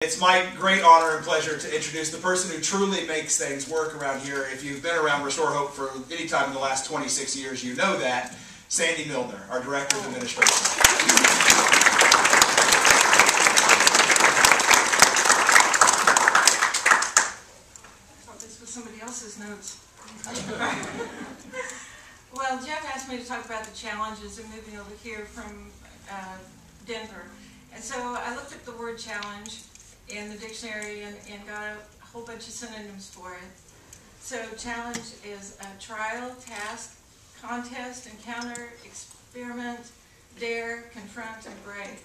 It's my great honor and pleasure to introduce the person who truly makes things work around here. If you've been around Restore Hope for any time in the last 26 years, you know that. Sandy Milner, our Director of Administration. I thought this was somebody else's notes. Well, Jeff asked me to talk about the challenges of moving over here from Denver. And so I looked up the word challenge in the dictionary and got a whole bunch of synonyms for it. So challenge is a trial, task, contest, encounter, experiment, dare, confront, and brave.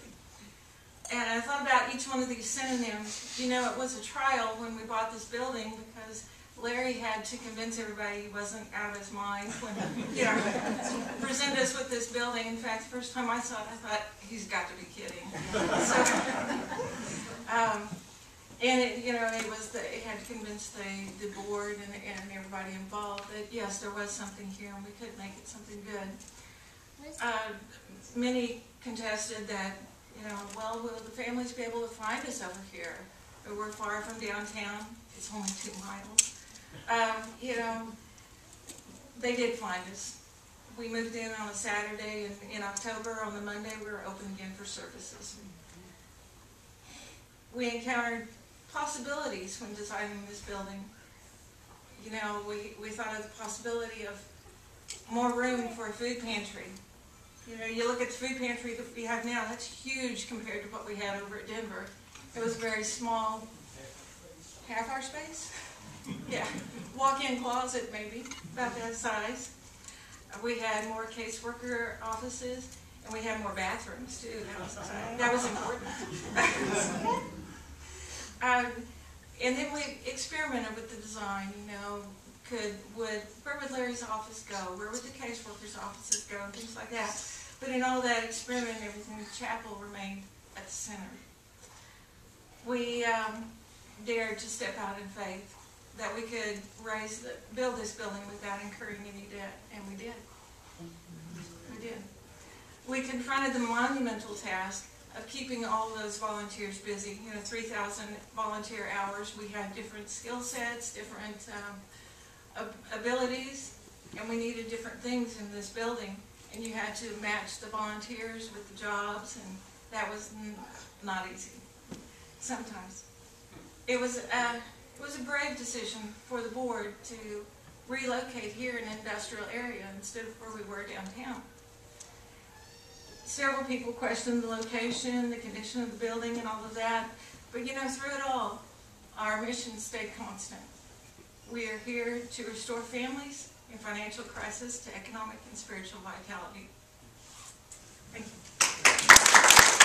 And I thought about each one of these synonyms. You know, it was a trial when we bought this building because Larry had to convince everybody he wasn't out of his mind when he presented us with this building. In fact, the first time I saw it, I thought, he's got to be kidding. So, and it was it had to convince the board and everybody involved that yes, there was something here and we could make it something good. Many contested that, well, will the families be able to find us over here? We're far from downtown. It's only 2 miles. They did find us. We moved in on a Saturday, and in October, on the Monday, we were open again for services. We encountered possibilities when designing this building. We thought of the possibility of more room for a food pantry. You look at the food pantry that we have now, that's huge compared to what we had over at Denver. It was very small, half our space. Yeah, walk-in closet maybe, about that size. We had more caseworker offices, and we had more bathrooms too. That was important. And then we experimented with the design. Where would Larry's office go? Where would the caseworkers' offices go? And things like that. But in all that experiment and everything, the chapel remained at the center. We dared to step out in faith that we could build this building without incurring any debt, and we did. We did. We confronted the monumental task of keeping all those volunteers busy. 3,000 volunteer hours. We had different skill sets, different abilities, and we needed different things in this building. And you had to match the volunteers with the jobs, and that was not easy. Sometimes. It was a brave decision for the board to relocate here in an industrial area instead of where we were downtown. Several people questioned the location, the condition of the building, and all of that. But through it all, our mission stayed constant. We are here to restore families in financial crisis to economic and spiritual vitality. Thank you.